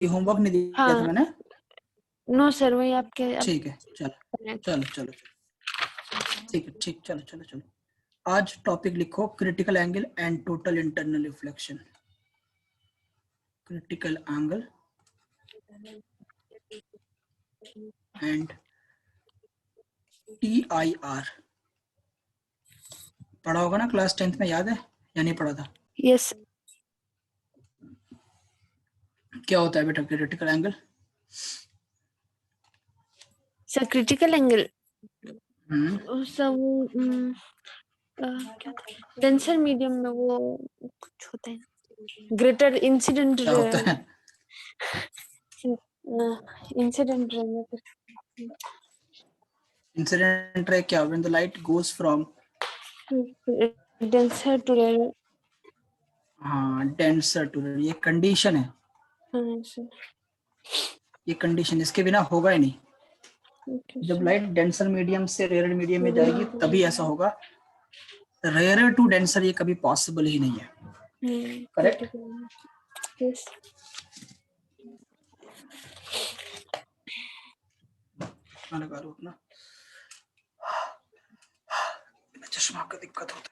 Homework नहीं दिया हाँ था मैंने? नो सर, वही आपके ठीक है, चलो चलो चलो, ठीक है, ठीक, चलो चलो चलो। आज टॉपिक लिखो critical angle and total internal reflection. Critical angle and TIR। पढ़ा होगा ना क्लास 10th में, याद है या नहीं पढ़ा था? यस क्या होता है बेटा critical angle? Sir, critical angle सब क्या डेंसर मीडियम में वो कुछ होता है, ग्रेटर इंसिडेंट क्या होता है? इंसिडेंट इंसिडेंट रे क्या? When the light goes from denser to rare. हाँ, डेंसर टू रेयर, ये कंडीशन है, ये कंडीशन, इसके बिना होगा ही नहीं। जब लाइट डेंसर मीडियम से रेयर मीडियम में जाएगी तभी ऐसा होगा। रेयर टू डेंसर ये कभी पॉसिबल ही नहीं है। करेक्ट? यस लगा लो अपना, चश्मा का दिक्कत होता है।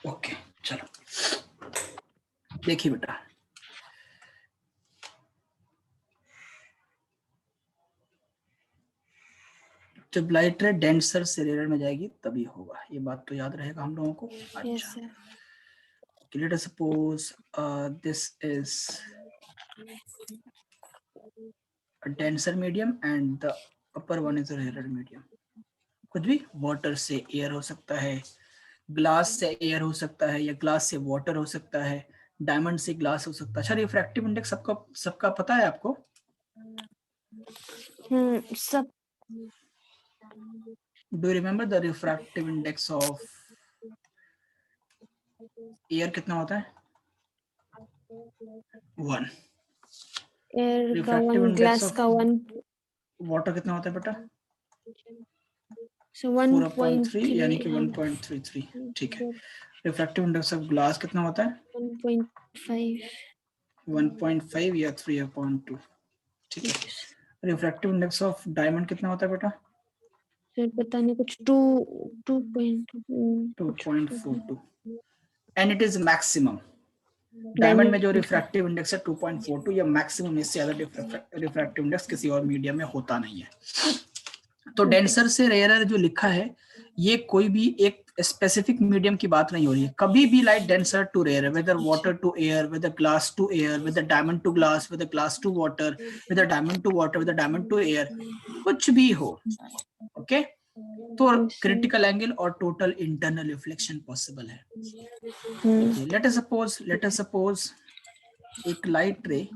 ओके चलो, देखिए बेटा, जब लाइट रे डेंसर से रेयर में जाएगी तभी होगा, ये बात तो याद रहेगा हम लोगों को। अच्छा, late us suppose this is a denser medium and the upper one is a rarer medium। कुछ भी, वाटर से एयर हो सकता है, ग्लास से एयर हो सकता है, या ग्लास से वाटर हो सकता है, डायमंड से ग्लास हो सकता है। अच्छा, रिफ्रैक्टिव इंडेक्स सबका सबका पता है आपको? सब do you remember the refractive index of air कितना होता है? 1। एयर का रिफ्रैक्टिव 1, इंडेक्स ग्लास ऑफ का 1, वाटर कितना होता है बेटा? so 4.3, 1.3 यानी कि 1.33। ठीक है। रिफ्रैक्टिव इंडेक्स ऑफ ग्लास कितना होता है? 1.5 1.5 या 3/2। ठीक है। रिफ्रैक्टिव इंडेक्स ऑफ डायमंड कितना होता है बेटा? सर पता नहीं, कुछ 2.42 and it is maximum. Diamond में जो रिफ्रैक्टिव इंडेक्स है 2.42 या मैक्सिमम, इससे ज्यादा रिफ्रैक्टिव इंडेक्स किसी और मीडियम में होता नहीं है। तो डेंसर से रेयरर जो लिखा है, ये कोई भी एक स्पेसिफिक मीडियम की बात नहीं हो रही है। कभी भी light denser to rare, whether water to air, whether glass to air, whether diamond to glass, whether glass to water, whether diamond to water, whether diamond to air, कुछ भी हो। ओके, तो क्रिटिकल एंगल और total internal reflection possible है। Let us suppose एक light ray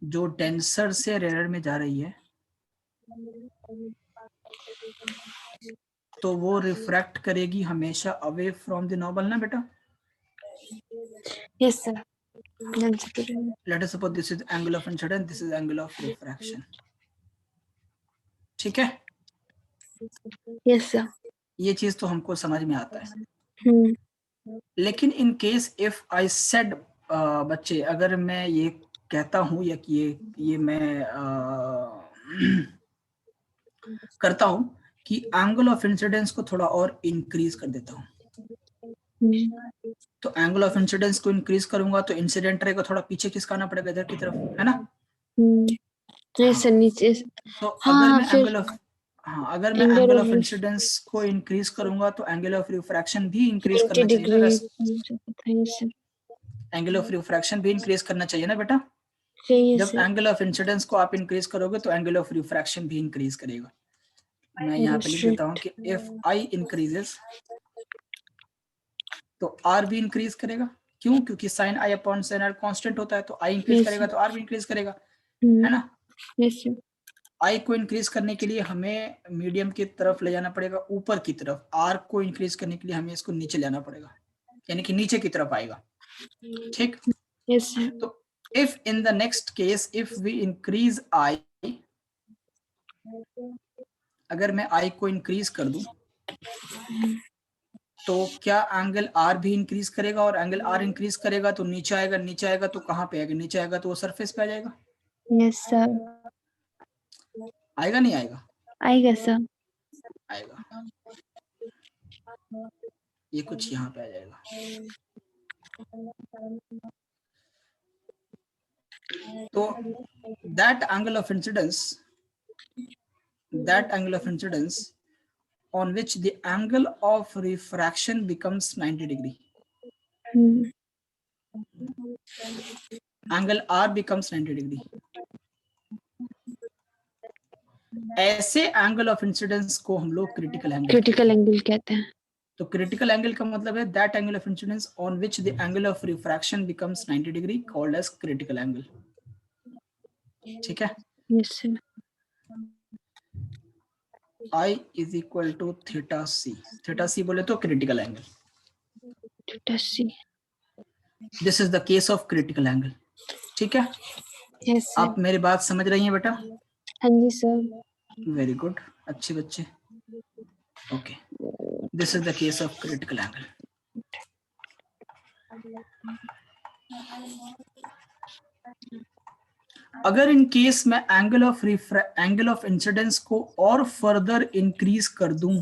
जो denser से rare में जा रही है, तो वो रिफ्रैक्ट करेगी हमेशा अवे फ्रॉम द नॉर्मल ना बेटा? Yes sir. Late us suppose this is angle of incidence, this is angle of refraction. ठीक है, यस सर। ये चीज तो हमको समझ में आता है। लेकिन in case if I said, बच्चे, अगर मैं ये कहता हूं या कि ये मैं करता हूं कि एंगल ऑफ इंसिडेंस को थोड़ा और इंक्रीज कर देता हूं, तो एंगल ऑफ इंसिडेंस को इंक्रीज करूंगा तो इंसिडेंट रे को थोड़ा पीछे खिसकाना पड़ेगा इधर की तरफ, है ना? सर नीचे। तो हाँ अगर मैं फिर अगर मैं एंगल ऑफ इंसिडेंस को इंक्रीज करूंगा तो एंगल ऑफ रिफ्रैक्शन भी इंक्रीज करना चाहिए ना? एंगल ऑफ रिफ्रैक्शन भी इंक्रीज करना चाहिए ना बेटा? जब एंगल ऑफ इंसिडेंस को आप इंक्रीज करोगे तो एंगल ऑफ रिफ्रैक्शन भी इंक्रीज करेगा। मैं यहाँ पे लिख देता हूँ कि इफ आई इंक्रीजेस तो आर भी इंक्रीज करेगा। क्यों? क्योंकि sine I upon sine R constant होता है, तो आई इंक्रीज करेगा तो आर भी इंक्रीज करेगा, है ना? आई को इंक्रीज करने के लिए हमें मीडियम की तरफ ले जाना पड़ेगा, ऊपर की तरफ। आर को इंक्रीज करने के लिए हमें इसको नीचे लाना पड़ेगा, यानी कि नीचे की तरफ आएगा। ठीक? तो if in the next case if we increase I, अगर मैं आई को इंक्रीज कर दूं तो क्या एंगल आर भी इंक्रीज करेगा, और एंगल आर इंक्रीज करेगा तो नीचे आएगा, नीचे आएगा तो कहाँ पे आएगा, नीचे आएगा तो वो सरफेस पे आ जाएगा। यस सर, आएगा नहीं आएगा? आएगा सर। आएगा, ये कुछ यहाँ पे आ जाएगा। तो that angle of incidence on which the angle of refraction becomes 90 degree, angle R becomes 90 degree, ऐसे एंगल ऑफ इंसिडेंस को हम लोग क्रिटिकल एंगल कहते हैं। तो क्रिटिकल एंगल का मतलब है that angle of incidence on which the angle of refraction becomes 90 degree called as critical angle. ठीक है? Yes sir. I is equal to theta C, theta C बोले तो critical angle, theta C. This is the case of critical angle. ठीक है? Yes sir. आप मेरी बात समझ रही हैं बेटा? हाँ जी सर। वेरी गुड, अच्छे बच्चे। Okay, this is the case of critical angle. अगर इन केस में एंगल ऑफ इंसिडेंस को और फर्दर इंक्रीज कर दूं,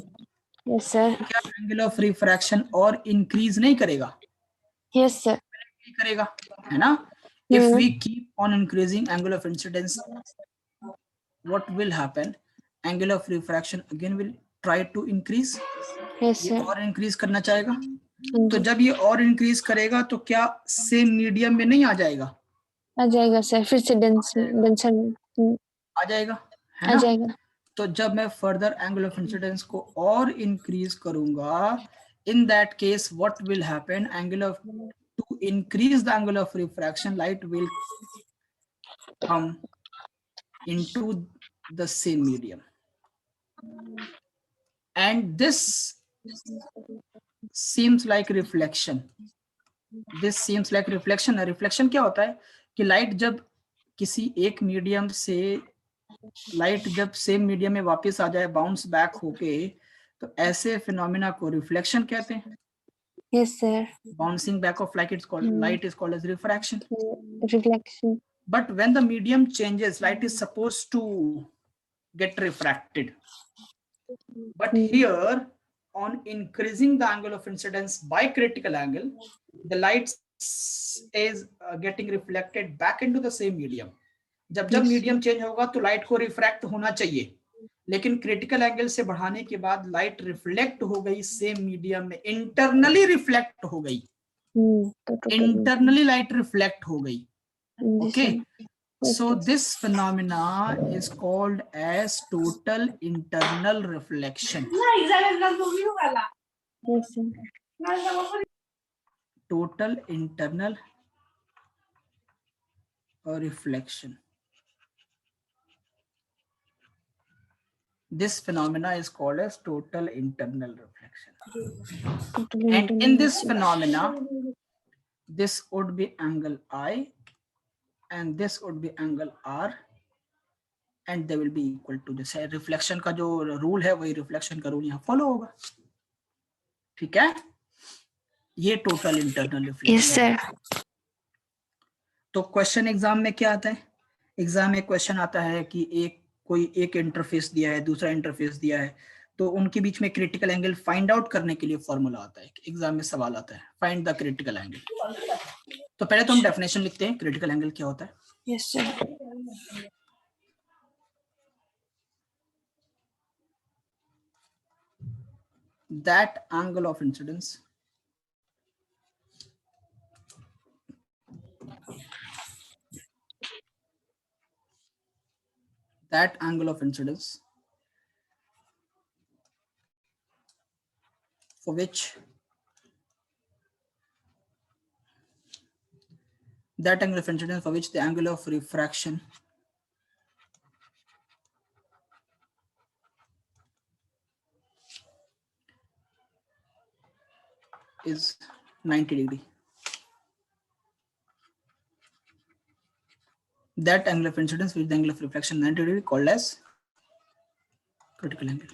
यस सर। क्या एंगल ऑफ रिफ्रैक्शन और इंक्रीज नहीं करेगा? Yes sir. करेगा, है ना? If we keep on increasing angle of incidence, what will happen? Angle of refraction again will try to increase. Yes ये सर। और इंक्रीज करना चाहेगा। हाँ तो जी। जब ये और इंक्रीज करेगा तो क्या सेम मीडियम में नहीं आ जाएगा? आ जाएगा सर, फिर से डेंसर में आ जाएगा, है आ ना? जाएगा। तो जब मैं फर्दर एंगल ऑफ इंसिडेंस को और इंक्रीज करूंगा, in that case what will happen? To increase the angle of refraction, light will come into the same medium, and this seems like reflection. This seems like reflection है। Reflection क्या होता है कि light जब किसी एक medium से, light जब सेम मीडियम में वापस आ जाए बाउंस बैक होके, तो ऐसे फिनोमेना को रिफ्लेक्शन कहते हैं। Yes sir. Bouncing back of light is called as refraction. Reflection. But when the medium changes, light is supposed to get refracted. But here, on increasing the angle of incidence by critical angle, the light is getting reflected back into the same medium. जब medium change होगा तो light को refract होना चाहिए, लेकिन critical angle से बढ़ाने के बाद लाइट रिफ्लेक्ट हो गई सेम मीडियम में, इंटरनली रिफ्लेक्ट हो गई, इंटरनली लाइट रिफ्लेक्ट हो गई। Okay, so this phenomena is called as total internal reflection. Total internal reflection. This phenomena is called as total internal reflection. And in this phenomena, this would be angle I and this would be angle R, and they will be equal to this. Reflection का जो rule है वही reflection का rule यहाँ follow होगा। ठीक है? ये total internal reflection. Yes sir. तो क्वेश्चन एग्जाम में क्या आता है? एग्जाम में क्वेश्चन आता है कि कोई एक इंटरफेस दिया है, दूसरा इंटरफेस दिया है, तो उनके बीच में क्रिटिकल एंगल फाइंड आउट करने के लिए फॉर्मूला आता है। एग्जाम में सवाल आता है फाइंड द क्रिटिकल एंगल। तो पहले तो हम डेफिनेशन लिखते हैं क्रिटिकल एंगल क्या होता है। Yes sir. That angle of incidence for which the angle of refraction is 90 degree. That angle of incidence with the angle of reflection 90 degree called as critical angle,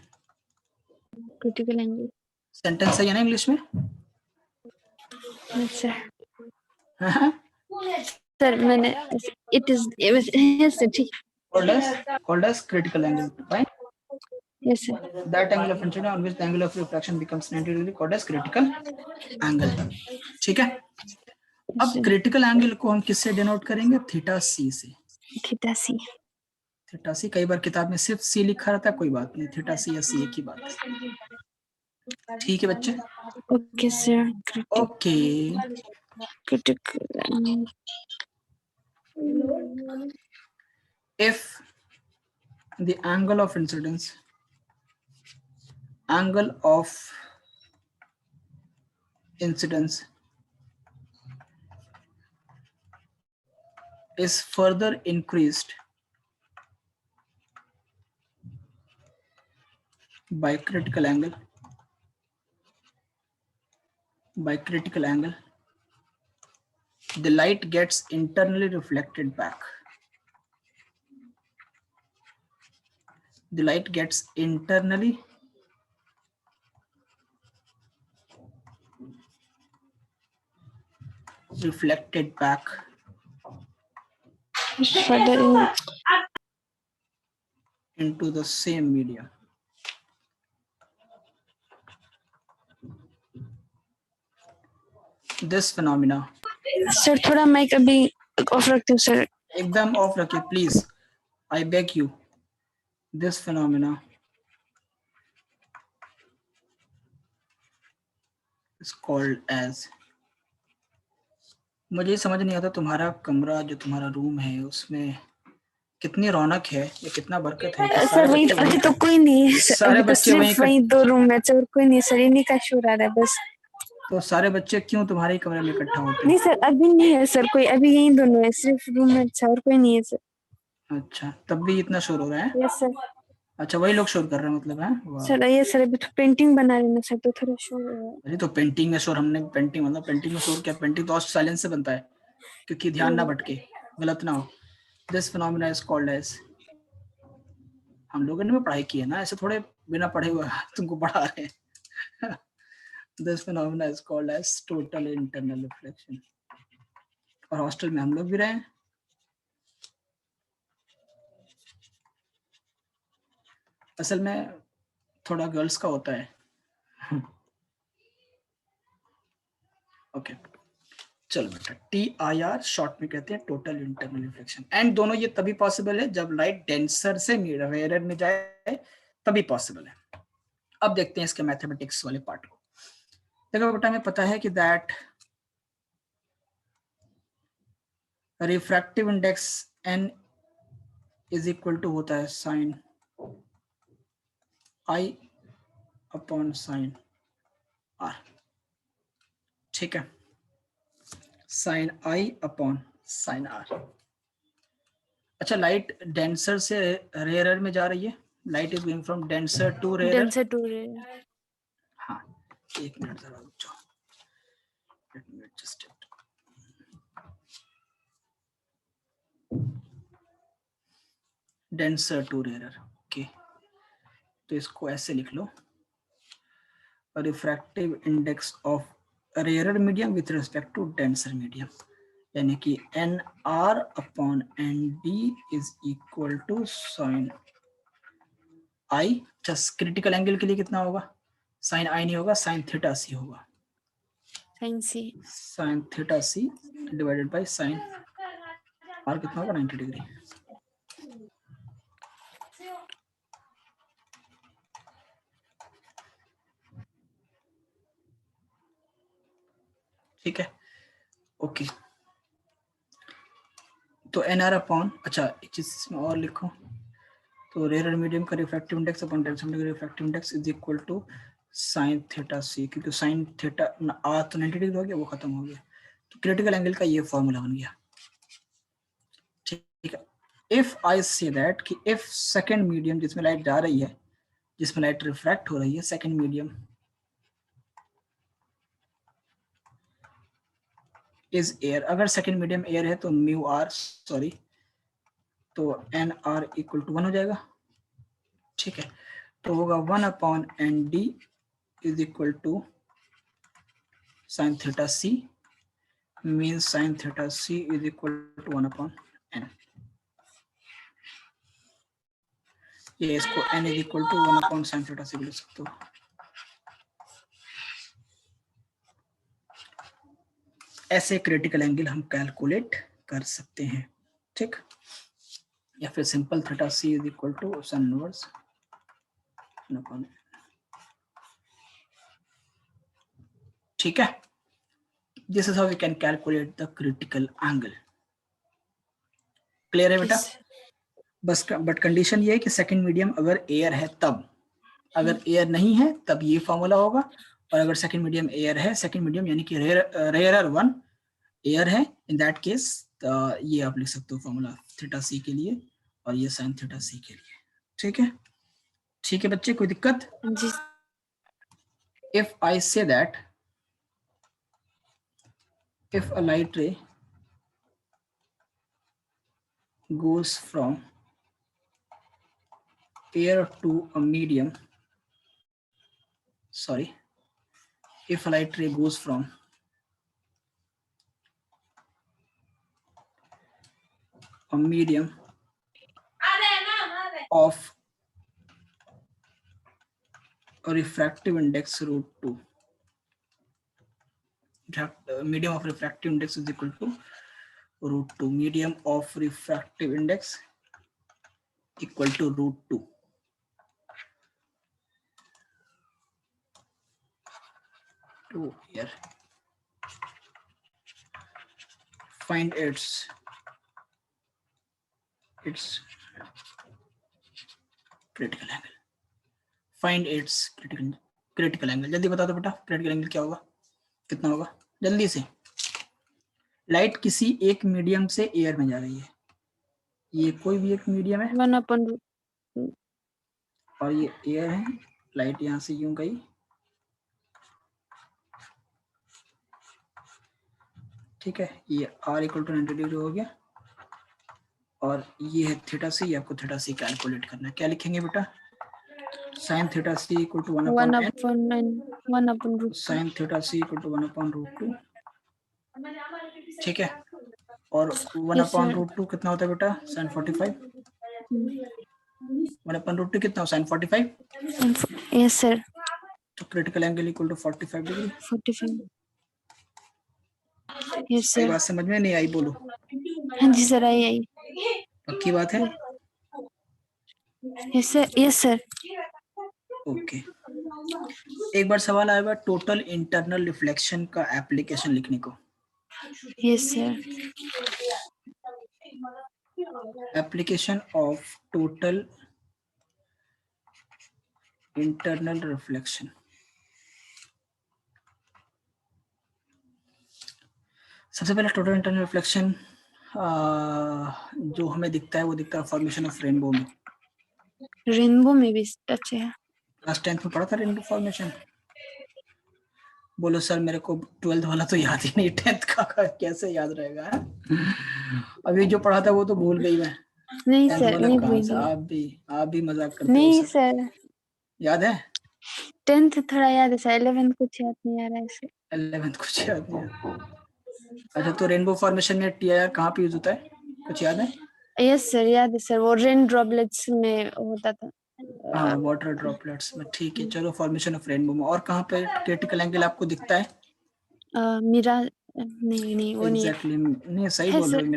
critical angle. Sentence है ना English में? Sir हाँ, sir मैंने it is yes sir ठीक। called as critical angle. Fine. Yes sir. That angle of incidence on which the angle of refraction becomes 90 degree called as critical angle. ठीक है, अब critical angle को हम किससे denote करेंगे? Theta सी से। Theta C. Theta सी, कई बार किताब में सिर्फ सी लिखा रहता है, कोई बात नहीं, थीटा सी या सी एक ही बात है। ठीक है बच्चे? Okay sir. Okay, critical if the angle of incidence is further increased by critical angle, the light gets internally reflected back. The light gets internally reflected back into the same medium. This phenomena, sir थोड़ा mic अभी of रखते हो sir. एकदम of रखिए please, I beg you. This phenomena is called as, मुझे समझ नहीं आता तुम्हारा कमरा जो तुम्हारा रूम है उसमें कितनी रौनक है या कितना बरकत है कि सर वही अभी तो कोई नहीं है सर, सारे अभी तो बच्चे वहीं सिर्फ वही 2 रूम में और कोई नहीं सर, इन्हीं का शोर आ रहा है बस। तो सारे बच्चे क्यों तुम्हारे ही कमरे में इकट्ठा होते हैं? नहीं सर अभी नहीं है सर कोई, अभी यही दोनों है, सिर्फ रूम में अच्छा और कोई नहीं है सर। अच्छा, तब भी इतना शोर हो रहा है? Yes sir. अच्छा, वही लोग शोर कर रहे हैं मतलब है? वाह। सर ये सर अभी तो पेंटिंग बना रहे हैं सर, तो थोड़ा शोर हो रहा है। अरे तो पेंटिंग में शोर, हमने पेंटिंग मतलब पेंटिंग में शोर क्या? पेंटिंग तो साइलेंस से बनता है क्योंकि ध्यान ना भटके, गलत ना हो। This phenomena is called as, हम लोगों ने भी पढ़ाई की है ना, ऐसे थोड़े बिना पढ़े हुए तुमको पढ़ा रहे हैं। This phenomena is called as total internal reflection. और हॉस्टल में हम लोग भी रहे हैं। असल में थोड़ा गर्ल्स का होता है। ओके चलो बेटा, TIR शॉर्ट में कहते हैं टोटल इंटरनल रिफ्लेक्शन। एंड दोनों ये तभी पॉसिबल है जब लाइट डेंसर से रेयर में जाए, तभी पॉसिबल है। अब देखते हैं इसके मैथमेटिक्स वाले पार्ट को। देखो बेटा, हमें पता है कि that refractive index n is equal to होता है sine I upon sine R। ठीक है, sine I upon sine R। अच्छा, लाइट डेंसर से रेयर में जा रही है, light is going from denser to rare. Denser to rare. हाँ, एक मिनट जरा रुक जाओ, let me adjust it. Denser to rare, okay, तो इसको ऐसे लिख लो, refractive index of rare medium with respect to denser medium, यानी कि NR upon ND is equal to sine I। Just critical angle के लिए कितना होगा? साइन I नहीं होगा, साइन थीटा C होगा। Sine C. Sine theta C divided by sine R कितना होगा? 90 डिग्री। ठीक है, ओके। तो NR अपॉन, अच्छा एक चीज इसमें और लिखो, तो रेयर मीडियम का refractive index upon denser medium का refractive index is equal to sine theta C, क्योंकि साइन थीटा R तो 90 डिग्री हो गया, वो खत्म हो गया, तो क्रिटिकल एंगल का ये फॉर्मूला बन गया। ठीक है, इफ आई से दैट कि इफ सेकंड मीडियम जिसमें लाइट जा रही है, जिसमें लाइट रिफ्रैक्ट हो रही है, सेकंड मीडियम इज एयर, अगर सेकंड मीडियम एयर है तो म्यू आर, सॉरी, तो NR इक्वल टू 1 हो जाएगा। ठीक है, तो होगा 1/ND is equal to sine theta C, mean sine theta C is equal to 1/n। ये इसको n is equal to 1/sin theta C लिख सकते हो। ऐसे क्रिटिकल एंगल हम कैलकुलेट कर सकते हैं, ठीक। या फिर simple theta C is equal to sine inverse. ठीक है, this is how we can calculate the critical angle. Clear है बेटा? बस बट कंडीशन ये है कि सेकंड मीडियम अगर एयर है तब, अगर एयर नहीं है तब ये फॉर्मूला होगा, और अगर सेकंड मीडियम एयर है, सेकंड मीडियम यानी कि रेयरर वन एयर है, इन दैट केस ये आप लिख सकते हो फॉर्मूला थीटा सी के लिए और ये साइन थीटा सी के लिए। ठीक है, ठीक है बच्चे, कोई दिक्कत? जी। If I say that if a light ray goes from air to a medium, sorry, if a light ray goes from a medium of a refractive index √2, medium of refractive index is equal to √2, medium of refractive index equal to √2. To here, find its critical angle. Find its critical angle. जल्दी बता दो बेटा, critical angle क्या होगा, कितना होगा, जल्दी से। लाइट किसी एक मीडियम से एयर में जा रही है, ये कोई भी एक मीडियम है 1/√2 और ये एयर है, लाइट यहाँ से यूं गई, ठीक है, ये R = 90 डिग्री हो गया, और ये है थीटा सी, आपको थीटा सी कैलकुलेट करना है। क्या लिखेंगे बेटा? साइन थीटा सी = 1/√2 साइन थीटा सी = 1/√2, ठीक है। और 1/√2 कितना होता है बेटा? साइन 45। 1/√2 कितना हो? साइन 45। Yes sir. तो क्रिटिकल एंगल = 45 डिग्री। 45। यस ये सर। बात समझ में नहीं आई? बोलो। हाँ जी सर, आई। पक्की बात है? Yes sir, yes sir. Okay, एक बार सवाल आएगा टोटल इंटरनल रिफ्लेक्शन का एप्लीकेशन लिखने को। Yes sir. Application of total internal reflection. सबसे पहले टोटल इंटरनल रिफ्लेक्शन जो हमें दिखता है वो दिखता है फॉर्मेशन ऑफ रेनबो में। रेनबो में भी अच्छा है। क्लास 10th में पढ़ा था रेनबो फॉर्मेशन? बोलो सर, मेरे को 12th वाला तो याद ही नहीं, 10th का कैसे याद रहेगा? अभी जो पढ़ा था वो तो भूल गई मैं। नहीं 10th सर, वाला नहीं कहाँ से? भूली। आप भी मजाक करते हो नहीं सर। सर, याद है? 10th थोड़ा याद है सर, 11th कुछ याद नहीं आ रहा है सर। 11th कुछ याद नहीं है? अच्छा, तो रेनबो फॉर्मेशन में टीआईआर कहाँ पे यूज होता है, कुछ याद है? यस सर, याद है सर, वो रेन ड्रॉपलेट्स में होता था। हाँ, वाटर ड्रॉपलेट्स में, ठीक है। चलो, फॉर्मेशन ऑफ रेनबो में। और कहाँ पे क्रिटिकल एंगल आपको दिखता है? मिराज, नहीं वो नहीं है। एग्जैक्टली, नहीं सही बोल रहे हो,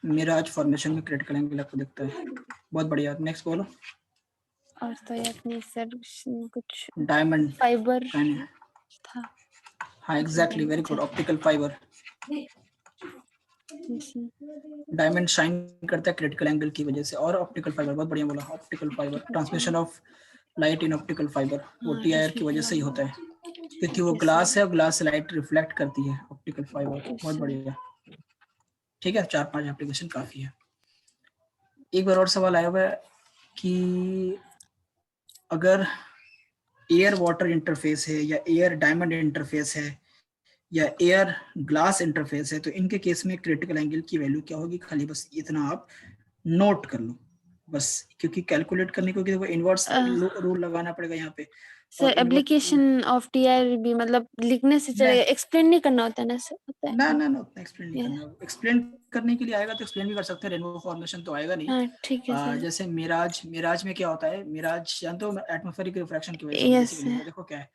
मिराज फॉर्मेशन में क्रिटिकल एंगल आपको दिखता है। बहुत बढ़िया, नेक्स्ट बोलो। और तो याद नहीं सर, कुछ डायमंड फाइबर था। हाँ exactly, very good, optical fibre. Diamond shine करता है क्रिटिकल एंगल की वजह से, और ऑप्टिकल फाइबर, बहुत बढ़िया बोला, optical fibre. Transmission of light in optical fibre, वो टीआईआर की वजह से ही होता है, क्योंकि वो ग्लास है और ग्लास से लाइट रिफ्लेक्ट करती है, ऑप्टिकल फाइबर। बहुत बढ़िया, ठीक है, 4-5 एप्लीकेशन काफी है। एक बार और सवाल आया हुआ है कि अगर एयर वाटर इंटरफेस है, या एयर डायमंड इंटरफेस है, या एयर ग्लास इंटरफेस है, तो इनके केस में क्रिटिकल एंगल की वैल्यू क्या होगी? खाली बस इतना आप नोट कर लो। बस, क्योंकि कैलकुलेट करने को देखो इनवर्स रूल लगाना पड़ेगा यहाँ पे। सर एप्लीकेशन ऑफ टीआर भी मतलब लिखने से चलेगा, एक्सप्लेन नहीं करना होता है ना सर? होता है ना ना ना, उतना एक्सप्लेन नहीं करना। एक्सप्लेन करने के लिए आएगा तो एक्सप्लेन भी कर सकते हैं, रेनबो फॉर्मेशन तो आएगा नहीं। हाँ ठीक है सर। जैसे मिराज में क्या होता है, मिराज जानते हो, एटमॉस्फेरिक रिफ्रैक्शन की वजह से यस बेसिकली सर। देखो क्या है।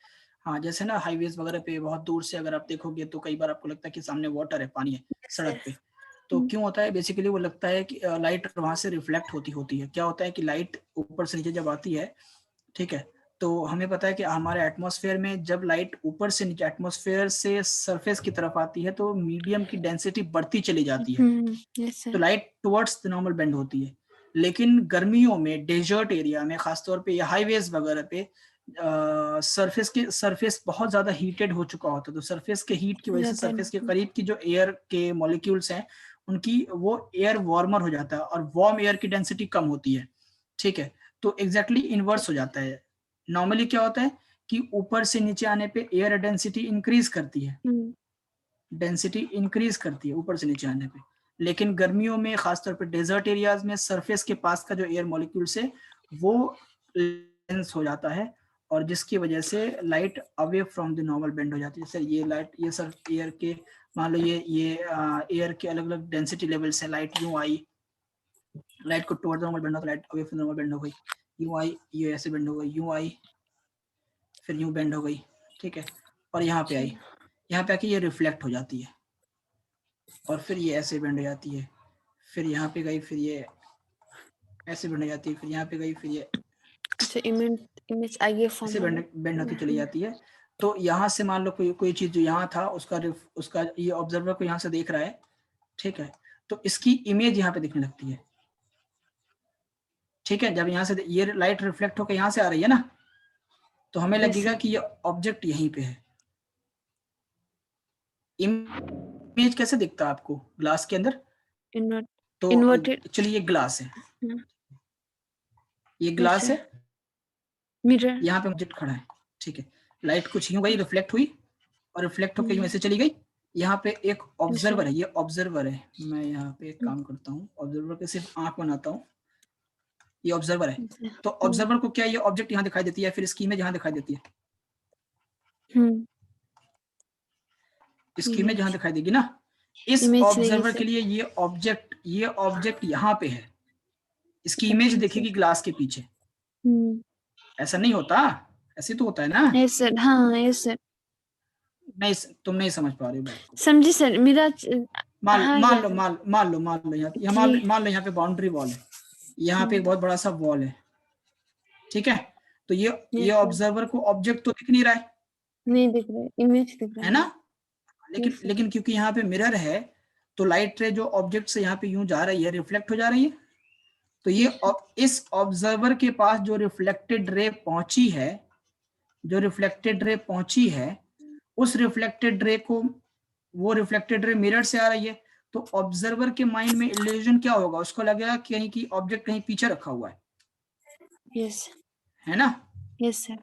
हाँ, जैसे ना हाईवेज वगैरह पे बहुत दूर से अगर आप देखोगे तो कई बार आपको लगता है कि सामने वाटर है, पानी है सड़क पे, तो क्यों होता है बेसिकली, वो लगता है कि लाइट वहां से रिफ्लेक्ट होती है। क्या होता है कि लाइट ऊपर से नीचे जब आती है, ठीक है, तो हमें पता है कि हमारे एटमॉस्फेयर में जब लाइट ऊपर से नीचे एटमॉस्फेयर से सरफेस की तरफ आती है तो मीडियम की डेंसिटी बढ़ती चली जाती है, यस तो sir. Light towards the normal bend होती है। लेकिन गर्मियों में डेजर्ट एरिया में खासतौर पे या हाईवेज वगैरह पे सरफेस बहुत ज्यादा हीटेड हो चुका होता है, तो सरफेस के हीट की वजह से सरफेस के करीब की जो एयर के मॉलिक्यूल्स हैं उनकी वो एयर वार्मर हो जाता है और वार्म एयर की डेंसिटी कम होती है, ठीक है, तो एग्जैक्टली इनवर्स हो जाता है। नॉर्मली क्या होता है कि ऊपर से नीचे आने पे एयर डेंसिटी इंक्रीज करती है, ऊपर से नीचे आने पे, लेकिन गर्मियों में खासतौर पे डेजर्ट एरियाज में सरफेस के पास का जो एयर मॉलिक्यूल्स है वो लेंस हो जाता है, और जिसकी वजह से light away from the normal bend हो जाती है। सर ये लाइट, ये सर एयर के, मान लो ये एयर के अलग अलग डेंसिटी लेवल्स है, लाइट यूं आई, लाइट को टुवर्ड्स नॉर्मल बेंड हो, light away from normal bend हो गई, यूं आई, ये ऐसे बेंड हो गई, यूं आई, फिर यूं बेंड हो गई, ठीक है, और यहाँ पे आई, यहाँ पे आके ये रिफ्लेक्ट हो जाती है, और फिर ये ऐसे बेंड हो जाती है, फिर यहाँ पे गई, फिर ये ऐसे बेंड हो जाती है, फिर यहाँ पे गई, फिर ये इमेज आगे ऐसे बेंड होती चली जाती है। तो यहाँ से मान लो कोई चीज जो यहाँ था उसका ये ऑब्जर्वर को यहाँ से देख रहा है, ठीक है, तो इसकी इमेज यहाँ पे दिखने लगती है, ठीक है, जब यहाँ से ये लाइट रिफ्लेक्ट होकर यहाँ से आ रही है ना, तो हमें लगेगा कि ये ऑब्जेक्ट यहीं पे है। इमेज कैसे दिखता है आपको ग्लास के अंदर? तो इन्वर्टेड चलिए ये ग्लास है, ये ग्लास है, मिरर, यहाँ पे ऑब्जेक्ट खड़ा है, ठीक है, लाइट कुछ यूं गई, रिफ्लेक्ट हुई, और रिफ्लेक्ट होकर यूं ऐसे चली गई। यहाँ पे एक ऑब्जर्वर है, ये ऑब्जर्वर है, मैं यहाँ पे एक काम करता हूँ, ऑब्जर्वर के सिर्फ आंख बनाता हूँ, ये ऑब्जर्वर है, तो ऑब्जर्वर को क्या ये ऑब्जेक्ट यहाँ दिखाई देती है, फिर इसकी इमेज यहाँ दिखाई देती है, इसकी इमेज यहाँ दिखाई देगी ना, इस ऑब्जर्वर के लिए ये ऑब्जेक्ट यहाँ पे है, इसकी इमेज दिखेगी ग्लास के पीछे। ऐसा नहीं होता, ऐसे तो होता है ना? यस सर, हाँ यस सर। नहीं, तुम नहीं समझ पा रहे हो बात को। समझी सर, मेरा मान लो यहाँ पे बाउंड्री वॉल है, यहाँ पे एक बहुत बड़ा सा वॉल है, ठीक है, तो ये ऑब्जर्वर को ऑब्जेक्ट तो दिख नहीं रहा है, नहीं दिख रहा है, इमेज दिख रहा है ना, लेकिन क्योंकि यहाँ पे मिरर है तो लाइट रे जो ऑब्जेक्ट से यहाँ पे यूं जा रही है, रिफ्लेक्ट हो जा रही है, तो ये इस ऑब्जर्वर के पास जो रिफ्लेक्टेड रे पहुंची है, उस रिफ्लेक्टेड रे को, वो रिफ्लेक्टेड रे मिरर से आ रही है, तो ऑब्जर्वर के माइंड में इल्यूजन क्या होगा, उसको लगेगा कि कहीं की ऑब्जेक्ट कहीं पीछे रखा हुआ है, यस, है ना? Yes sir.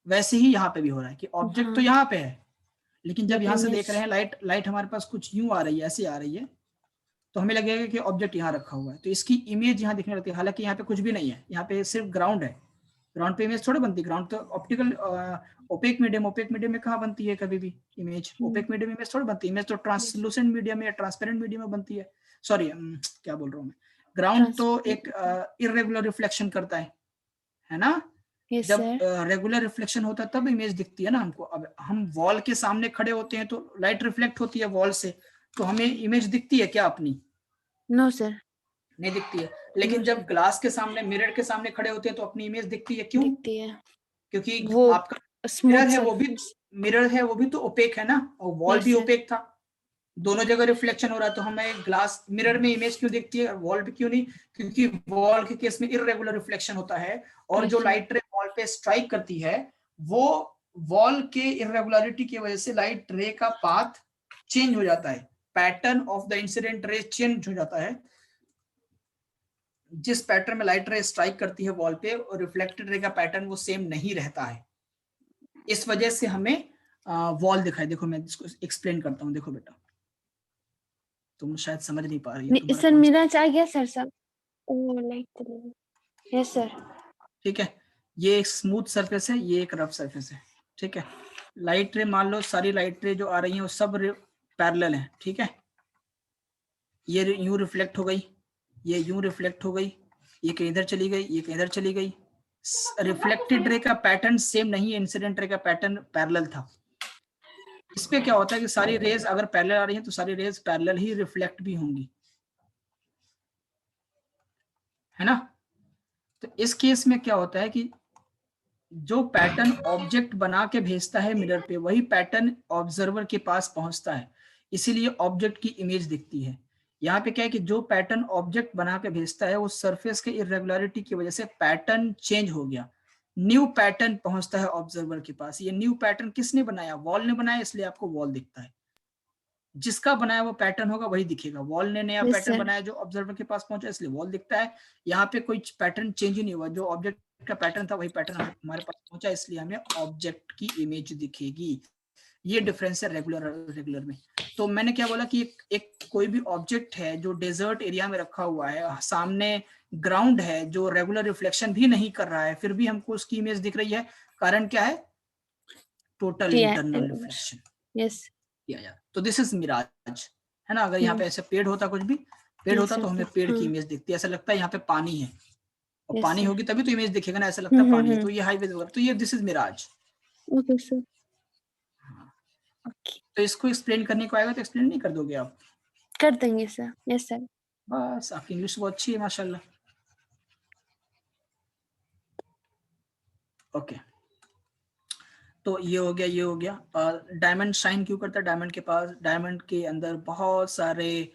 वैसे ही यहाँ पे भी हो रहा है कि ऑब्जेक्ट तो यहाँ पे है, लेकिन जब यहाँ से देख रहे हैं लाइट हमारे पास कुछ यूं आ रही है, ऐसे आ रही है, तो हमें लगेगा कि ऑब्जेक्ट यहाँ रखा हुआ है, तो इसकी इमेज यहाँ दिखने लगती है, हालांकि यहाँ पे कुछ भी नहीं है, यहाँ पे सिर्फ ग्राउंड है, ग्राउंड पे इमेज थोड़ी बनती है, ग्राउंड तो ऑप्टिकल ओपेक मीडियम में कहाँ बनती है कभी भी इमेज, ओपेक मीडियम इमेज थोड़ी बनती है, इमेज तो ट्रांसलूसेंट मीडियम या ट्रांसपेरेंट मीडियम में बनती है, सॉरी क्या बोल रहा हूँ मैं, ग्राउंड तो एक इरेगुलर रिफ्लेक्शन करता है ना, जब रेगुलर रिफ्लेक्शन होता है तब इमेज दिखती है ना हमको। अब हम वॉल के सामने खड़े होते हैं तो लाइट रिफ्लेक्ट होती है वॉल से, तो हमें इमेज दिखती है क्या अपनी? नो सर, नहीं दिखती है, लेकिन जब ग्लास के सामने, मिरर के सामने खड़े होते हैं तो अपनी इमेज दिखती है, क्यों? दिखती है, क्योंकि वो आपका मिरर है वो भी तो ओपेक है ना, और वॉल भी ओपेक था, दोनों जगह रिफ्लेक्शन हो रहा है, तो हमें ग्लास मिरर में इमेज क्यों दिखती है, वॉल पे क्यों नहीं? क्योंकि वॉल के केस में इररेगुलर रिफ्लेक्शन होता है, और जो लाइट रे वॉल पे स्ट्राइक करती है वो वॉल के इररेगुलरिटी की वजह से लाइट रे का पाथ चेंज हो जाता है, pattern of the incident ray change हो जाता है, जिस पैटर्न में लाइट रे स्ट्राइक करती है वॉल पे और रिफ्लेक्टेड रे का पैटर्न वो सेम नहीं रहता है, इस वजह से हमें वॉल दिखाई। देखो मैं इसको एक्सप्लेन करता हूँ, देखो बेटा तुम शायद समझ नहीं पा रही है, सर मेरा आ गया सर, सब ओ लाइट चली गई, यस सर। ठीक है, ये एक स्मूथ सरफेस है, ये एक रफ सरफेस है। ठीक है, लाइट रे मान लो सारी लाइट रे जो आ रही है वो सब पैरेलल है। ठीक है, ये यूं रिफ्लेक्ट हो गई, ये यूं रिफ्लेक्ट हो गई, ये कहीं इधर चली गई, ये कहीं इधर चली गई। रिफ्लेक्टेड रे का पैटर्न सेम नहीं है, इंसिडेंट रे का पैटर्न पैरेलल था। इस पे क्या होता है कि सारी रेज अगर पैरेलल आ रही है तो सारी रेज पैरेलल ही रिफ्लेक्ट भी होंगी, है ना। तो इस केस में क्या होता है कि जो पैटर्न ऑब्जेक्ट बना के भेजता है मिरर पे, वही पैटर्न ऑब्जर्वर के पास पहुंचता है, इसीलिए ऑब्जेक्ट की इमेज दिखती है। यहाँ पे क्या है कि जो पैटर्न ऑब्जेक्ट बना के भेजता है, वो सरफेस के इरेगुलरिटी की वजह से पैटर्न चेंज हो गया, न्यू पैटर्न पहुंचता है ऑब्जर्वर के पास। ये न्यू पैटर्न किसने बनाया? वॉल ने बनाया, इसलिए आपको वॉल दिखता है। जिसका बनाया वो पैटर्न होगा वही दिखेगा। वॉल ने नया यस पैटर्न सर। बनाया जो ऑब्जर्वर के पास पहुंचा, इसलिए वॉल दिखता है। यहाँ पे कोई पैटर्न चेंज ही नहीं हुआ, जो ऑब्जेक्ट का पैटर्न था वही पैटर्न हमारे पास पहुंचा, इसलिए हमें ऑब्जेक्ट की इमेज दिखेगी। ये डिफरेंस है रेगुलर और रेगुलर में। तो मैंने क्या बोला कि एक कोई भी ऑब्जेक्ट है जो डेजर्ट एरिया में रखा हुआ है, सामने ग्राउंड है जो रेगुलर रिफ्लेक्शन भी नहीं कर रहा है, फिर भी हमको उसकी इमेज दिख रही है। कारण क्या है? Total internal reflection. यस। किया जाता, तो दिस इज मिराज, है ना। अगर यहाँ पे ऐसे पेड़ होता, कुछ भी पेड़ होता, तो हमें पेड़ की इमेज दिखती है, ऐसा लगता है यहाँ पे पानी है, और पानी होगी तभी तो इमेज दिखेगा ना, ऐसा लगता है पानी है। तो ये हाईवे वगैरह, तो ये this is mirage. Okay sir. Okay, तो इसको एक्सप्लेन करने को आएगा तो एक्सप्लेन नहीं कर दोगे आप? कर देंगे सर। Yes sir. बस, आपकी इंग्लिश बहुत अच्छी है माशाल्लाह। ओके, तो ये हो गया, ये हो गया। डायमंड शाइन क्यों करता है? डायमंड के पास, डायमंड के अंदर बहुत सारे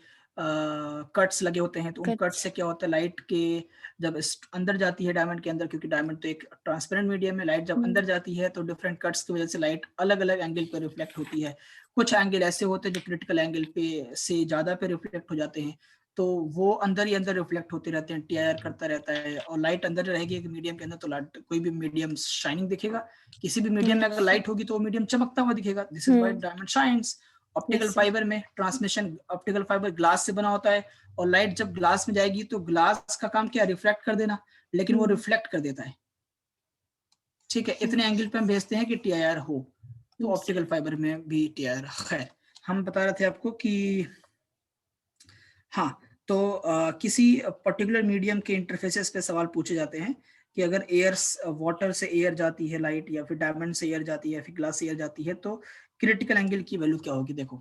कट्स लगे होते हैं, तो उन कट से क्या होता है, लाइट के जब अंदर जाती है डायमंड के अंदर, क्योंकि डायमंड तो एक ट्रांसपेरेंट मीडियम है, लाइट जब अंदर जाती है तो डिफरेंट कट्स की वजह से लाइट अलग अलग एंगल पे रिफ्लेक्ट होती है। कुछ एंगल ऐसे होते हैं जो क्रिटिकल एंगल पे से ज्यादा पे रिफ्लेक्ट हो जाते हैं, तो वो अंदर ही अंदर रिफ्लेक्ट होते रहते हैं, टीआईआर करता रहता है। और लाइट अंदर रहेगी एक मीडियम के अंदर, तो लाइट कोई भी मीडियम शाइनिंग दिखेगा। किसी भी मीडियम में अगर लाइट होगी तो वो मीडियम चमकता हुआ दिखेगा। This is why diamond shines. Optical fibre में ट्रांसमिशन, ऑप्टिकल फाइबर ग्लास से बना होता है, और लाइट जब ग्लास में जाएगी तो ग्लास का काम क्या? रिफ्लेक्ट कर देना, लेकिन वो रिफ्लेक्ट कर देता है। ठीक है, इतने एंगल पे हम भेजते हैं कि टीआईआर हो, तो ऑप्टिकल फाइबर में भी टीआईआर। खैर, हम बता रहे थे आपको कि हाँ, तो किसी पर्टिकुलर मीडियम के इंटरफेसेस पे सवाल पूछे जाते हैं कि अगर एयर, वाटर से एयर जाती है लाइट, या फिर डायमंड से एयर जाती है, या फिर ग्लास से एयर जाती है, तो क्रिटिकल एंगल की वैल्यू क्या होगी? देखो,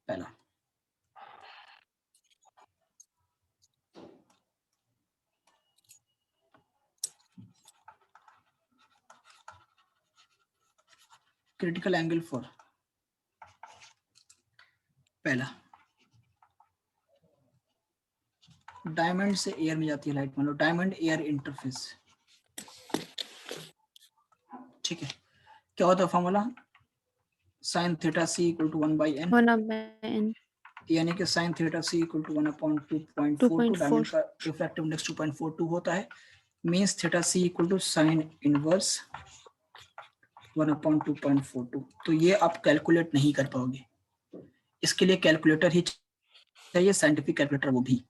पहला, क्रिटिकल एंगल फॉर, पहला, डायमंड से एयर में जाती है लाइट, मान लो डायमंड एयर इंटरफेस। ठीक है, क्या होता है formula? Sine theta C equal to 1/n, यानी कि sine theta C equal to 1/2.42। Diamond का रिफ्रैक्टिव इंडेक्स 2.42 होता है, means theta C equal to sine inverse 1/2.42। तो ये आप कैलकुलेट नहीं कर पाओगे, इसके लिए कैलकुलेटर ही चाहिए, साइंटिफिक कैलकुलेटर वो भी।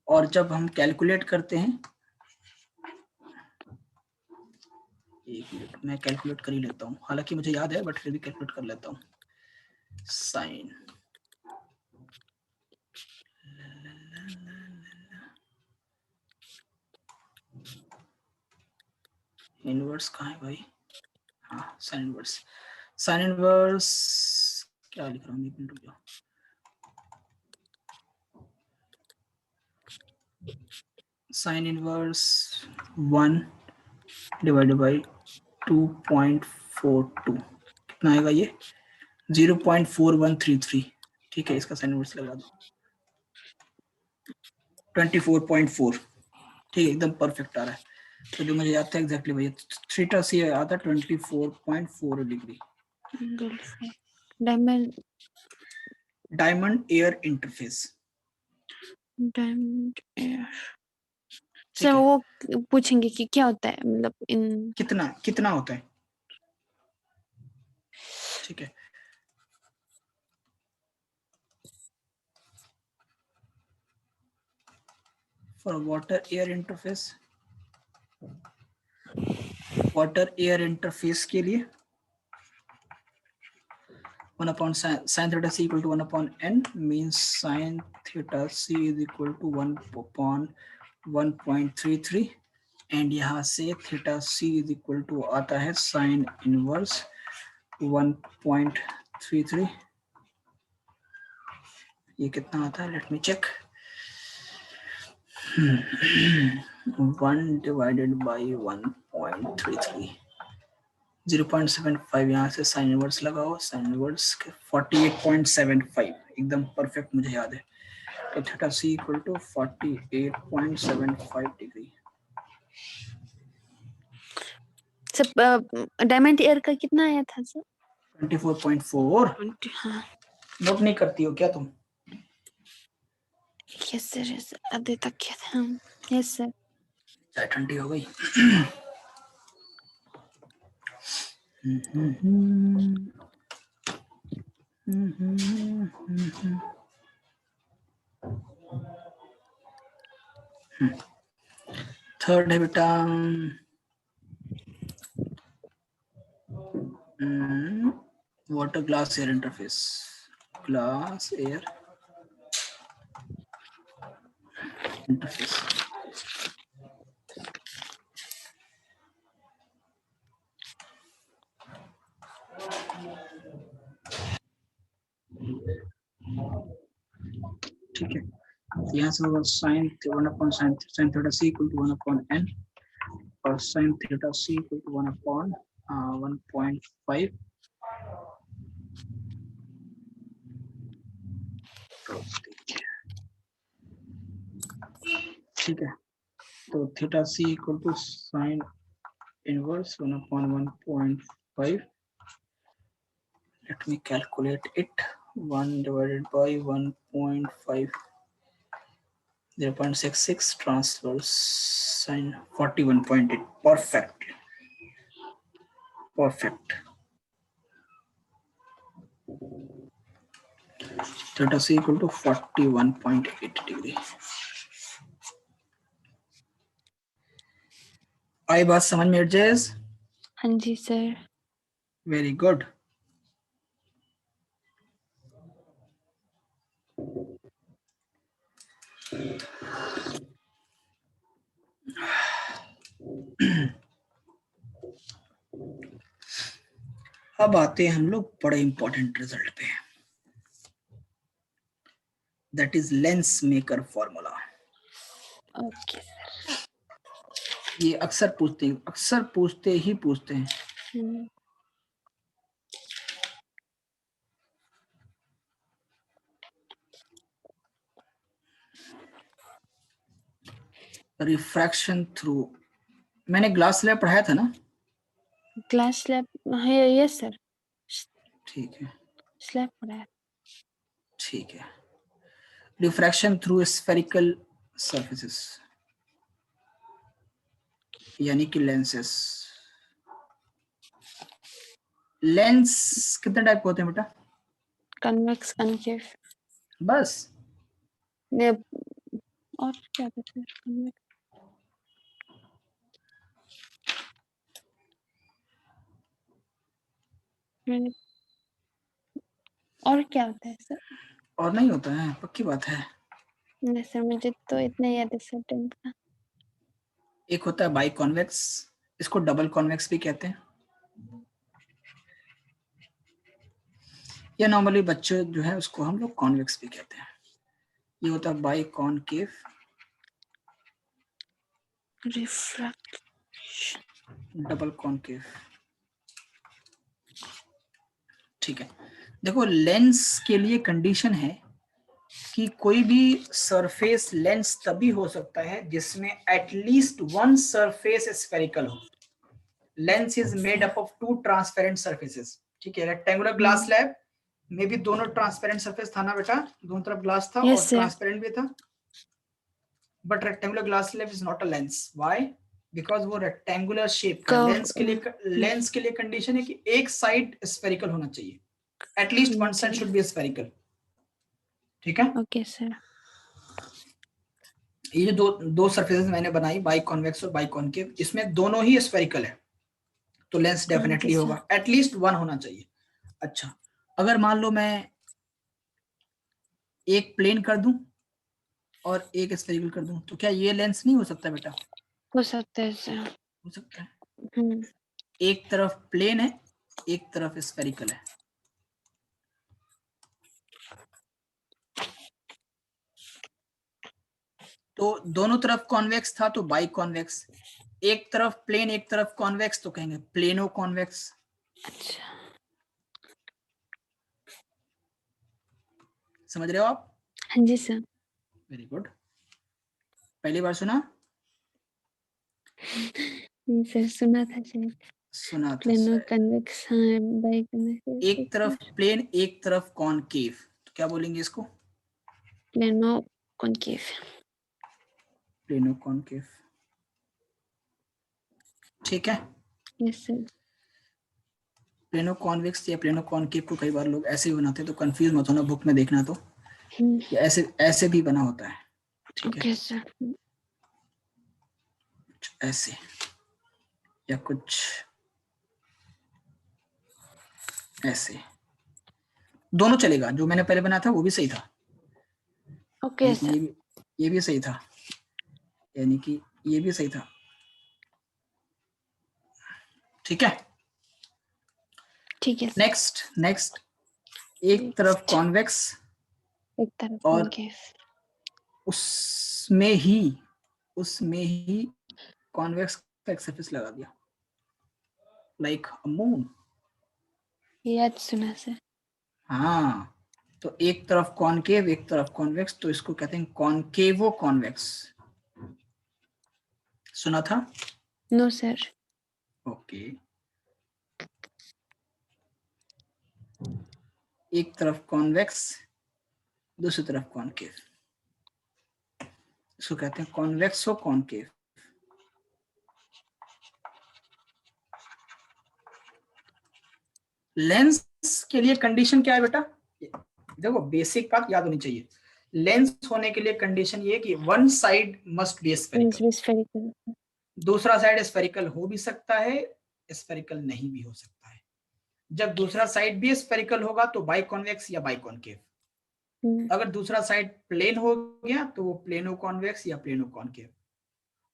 और जब हम कैलकुलेट करते हैं, एक मिनट मैं कैलकुलेट कर ही लेता हूँ, हालांकि मुझे याद है बट फिर भी कैलकुलेट कर लेता हूँ। साइन इनवर्स कहाँ है भाई? हाँ, साइन इनवर्स, साइन इनवर्स क्या लिख रहा हूँ, एक मिनट रुक जाओ। साइन इनवर्स 1 डिवाइडेड बाई 2.42, कितना आएगा ये? 0.4133। ठीक है, इसका साइन इनवर्स लगा दो 24.4। ठीक है, एकदम परफेक्ट आ रहा है। तो जो मुझे याद था एग्जैक्टली भैया, थीटा से आता 24.4 degree. Diamond, diamond air interface. Diamond air sir, वो पूछेंगे कि क्या होता है, मतलब इन कितना कितना होता है? ठीक है, for water air interface, water air interface के लिए 1 upon sin theta c equal to 1 upon n means sin theta c is equal to 1 upon 1.33 and यहाँ से theta c is equal to आता है sin inverse 1.33. ये कितना आता है? Let me check. 1 divided by 1.33 0.75 यहाँ से साइन इनवर्स लगाओ. साइन इनवर्स 48.75 एकदम परफेक्ट मुझे याद है. तो theta C equal to 48.75 degree. Sir diamond air का कितना आया था सर? 24.4. हाँ नोट नहीं करती हो क्या तुम? यस सर आधे तक क्या था. Yes sir. चाय ठंडी हो गई. थर्ड है बेटा water glass air interface. Glass air interface. ठीक है. यहाँ से होगा sine 1 upon sine theta C equal to 1 upon n और sine theta C equal to 1 upon 1.5. ठीक है. तो theta C equal to sine inverse 1 upon 1.5. Let me calculate it. 1 divided by 1.5 0.66 transverse sine 41.8. Perfect. Perfect. Theta c equal to 41.8 degree. आई बात समझ में adjust? हाँ जी sir. Very good. अब आते हैं हम लोग बड़े इंपॉर्टेंट रिजल्ट पे. That is lens maker formula. Okay sir. ये अक्सर पूछते हैं, अक्सर पूछते हैं. Refraction through. मैंने ग्लास स्लैब पढ़ाया था ना? ग्लास स्लैब है. Yes sir. ठीक है. स्लैब पढ़ा है. ठीक है. रिफ्रैक्शन थ्रू स्फेरिकल सरफेसेस यानी कि लेंसेस. लेंस कितने टाइप के होते हैं बेटा? Convex concave. बस. ने और क्या होता है? कन्वेक्स. और क्या होता है सर? और नहीं होता है? पक्की बात है. नहीं सर मुझे तो इतना याद है सर 10th का. एक होता है बाई कॉन्वेक्स. इसको डबल कॉन्वेक्स भी कहते हैं. या नॉर्मली बच्चे जो है उसको हम लोग कॉन्वेक्स भी कहते हैं. ये होता है by concave. Refraction. Double concave. ठीक है. देखो लेंस के लिए कंडीशन है कि कोई भी सरफेस लेंस तभी हो सकता है जिसमें एटलीस्ट वन सरफेस स्फेरिकल हो. Lens is made up of 2 transparent surfaces. ठीक है. रेक्टेंगुलर ग्लास स्लैब में भी दोनों ट्रांसपेरेंट सरफेस था ना बेटा? दोनों तरफ ग्लास था Yes, और sir. ट्रांसपेरेंट भी था. But rectangular glass slab is not a lens. Why? Because वो रेक्टेंगुलर शेप का. लेंस के लिए कंडीशन है कि एक साइड स्फेरिकल होना चाहिए. At least one side should be spherical. ठीक है. Okay sir. ये जो दो सरफेसेस मैंने बनाई, बाई कॉन्वेक्स और बाई कॉनकेव, इसमें दोनों ही स्फेरिकल है, तो लेंस डेफिनेटली अच्छा। होगा, एटलीस्ट 1 होना चाहिए। अच्छा, अगर मान लो मैं एक प्लेन कर दूं और एक स्फेरिकल कर दूं, तो क्या ये लेंस नहीं हो सकता बेटा? हो सकता है सर। हो सकता है। हम्म। एक तरफ प्लेन है, एक तरफ स्फेरिकल है, तो दोनों तरफ कॉन्वेक्स था तो बाई कॉन्वेक्स, एक तरफ प्लेन एक तरफ कॉन्वेक्स तो कहेंगे प्लेनो कॉन्वेक्स। अच्छा। समझ रहे हो आप? हाँ जी सर। Very good. पहली बार सुना? नहीं सर, सुना था शायद। सुना था प्लेनो शायद। कन्वेक्स, हाँ, बाई कन्वेक्स। एक तरफ प्लेन एक तरफ कॉनकेव, तो क्या बोलेंगे इसको? Plano concave. Plano concave. ठीक है। Yes sir. प्लेनो कॉन्वेक्स या प्लेनो कॉनकेव को कई बार लोग ऐसे ही बनाते हैं, तो कंफ्यूज मत होना, बुक में देखना तो ये ऐसे ऐसे भी बना होता है। ठीक है, ओके सर। ऐसे या कुछ ऐसे, दोनों चलेगा। जो मैंने पहले बनाया था वो भी सही था, ओके यानी कि सर। ये भी सही था, यानी कि ये भी सही था। ठीक है, ठीक है सर। नेक्स्ट नेक्स्ट, एक तरफ कॉन्वेक्स एक तरफ और कॉनकेव। उसमें ही कॉन्वेक्स का एक सरफेस लगा दिया, लाइक अ मून। ये आज सुना सर। हाँ, तो एक तरफ कॉनकेव एक तरफ कॉन्वेक्स, तो इसको कहते हैं कॉनकेवो कॉन्वेक्स। सुना था? No sir. ओके। एक तरफ कॉन्वेक्स दूसरी तरफ कॉनकेव, इसको कहते हैं कॉन्वेक्सो कॉनकेव। लेंस के लिए कंडीशन क्या है बेटा? देखो, बेसिक बात याद होनी चाहिए। लेंस होने के लिए कंडीशन ये कि one side must be spherical, spherical. दूसरा साइड स्फेरिकल हो भी सकता है, स्फेरिकल नहीं भी हो सकता है। जब दूसरा साइड भी स्फेरिकल होगा तो बाई कॉन्वेक्स या बाई कॉनकेव। अगर दूसरा साइड प्लेन हो गया तो वो प्लेनो कॉन्वेक्स या प्लेनो कॉनकेव।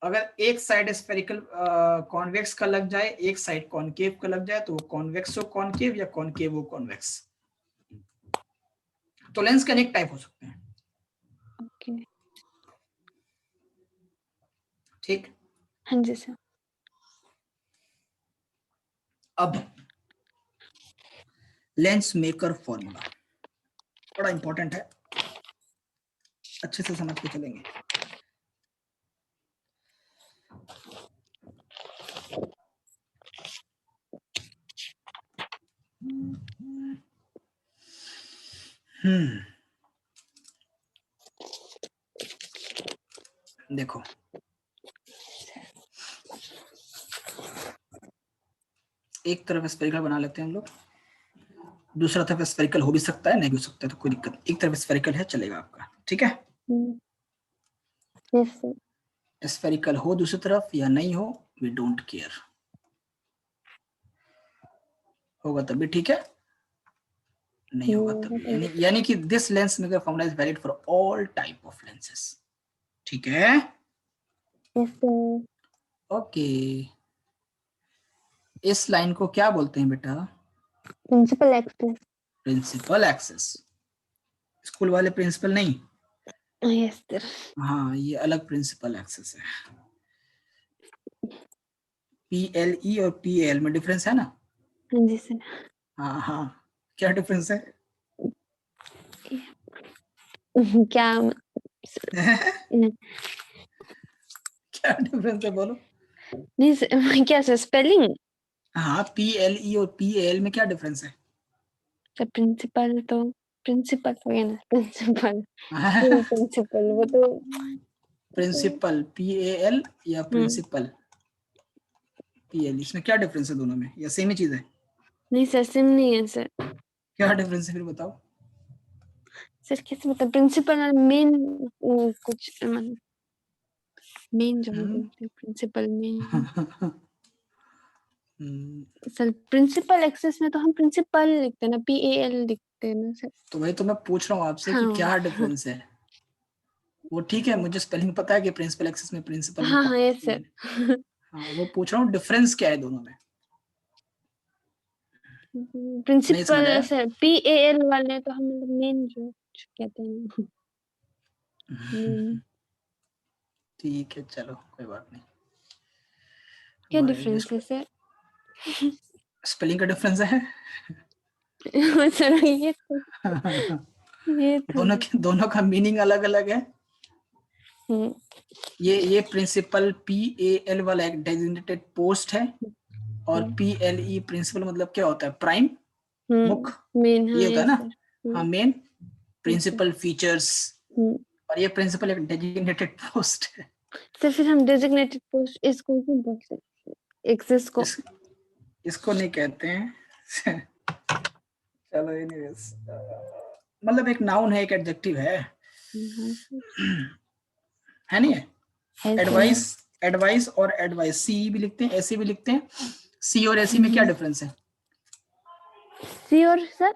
अगर एक साइड स्फेरिकल कॉन्वेक्स का लग जाए, एक साइड कॉनकेव का लग जाए, तो वो कॉन्वेक्सो कॉनकेव या कॉनकेवो कॉन्वेक्स। तो लेंस के अनेक टाइप हो सकते हैं। ओके। ठीक। हाँ जी सर। अब लेंस मेकर फॉर्मूला बड़ा इंपॉर्टेंट है, अच्छे से समझ के चलेंगे। देखो, एक तरफ स्फेरिकल बना लेते हैं हम लोग, दूसरा तरफ स्फेरिकल हो भी सकता है नहीं भी हो सकता है, तो कोई दिक्कत नहीं। एक तरफ स्फेरिकल है चलेगा आपका, ठीक है। Yes sir. स्फेरिकल हो दूसरी तरफ या नहीं हो, वी डोंट केयर, होगा तब भी ठीक है, नहीं होगा तब भी, यानी कि this lens maker formula is valid for all type of lenses. ठीक है, यस सर। ओके। इस लाइन को क्या बोलते हैं बेटा? Principal axis. Principal axis. School वाले प्रिंसिपल नहीं, यस सर। हाँ ये अलग प्रिंसिपल एक्सेस है। PLE और PAL में डिफरेंस है ना? हाँ जी सर। हाँ हाँ, क्या डिफरेंस है? क्या? क्या डिफरेंस है बोलो? नहीं सर, क्या सर, स्पेलिंग? हाँ, PLE और PAL में क्या डिफरेंस है? सर प्रिंसिपल तो प्रिंसिपल हो गया ना, प्रिंसिपल। प्रिंसिपल वो तो प्रिंसिपल PAL या प्रिंसिपल PL, इसमें क्या डिफरेंस है दोनों में, या सेम ही चीज है? नहीं सर, सिम नहीं है सर। क्या डिफरेंस है फिर बताओ? सर कैसे मतलब प्रिंसिपल और मेन कुछ मतलब मेन जो बोलते हैं प्रिंसिपल मेन। हम्म, सर प्रिंसिपल एक्सेस में तो हम प्रिंसिपल लिखते हैं ना, PAL लिखते हैं ना सर। तो वही तो मैं पूछ रहा हूँ आपसे कि क्या हाँ डिफरेंस है। वो ठीक है, मुझे स्पेलिंग पता है कि प्रिंसिपल एक्सेस में प्रिंसिपल में हाँ हाँ यस कॉपी। सर। हाँ, वो पूछ रहा हूँ डिफरेंस क्या है दोनों में। नहीं समझ प्रिंसिपल आया। सर PAL वाले तो हम मेन जो कहते हैं मेन। ठीक है चलो कोई बात नहीं। क्या हमारे डिफरेंस इंग्लिश है सर? स्पेलिंग का डिफरेंस है। सर ये तो दोनों का मीनिंग अलग अलग है। हम्म, ये प्रिंसिपल PAL वाला एक डेजिग्नेटेड पोस्ट है, और PLE प्रिंसिपल मतलब क्या होता है, प्राइम, मुख्य, मेन। हाँ ये होता है यस ना। सर। हाँ, main yes sir. Principal features. और ये प्रिंसिपल एक डेजिग्नेटेड पोस्ट है। तो फिर हम डेजिग्नेटेड पोस्ट इसको क्यों बोलते हैं? एक्सेस को इसको नहीं कहते हैं। चलो एनीवेज, मतलब एक नाउन है, एक एडजेक्टिव है नहीं है। एडवाइस, एडवाइस और एडवाइस सी भी लिखते हैं, ऐसे भी लिखते हैं। सी और ऐसी में क्या डिफरेंस है? सी और सर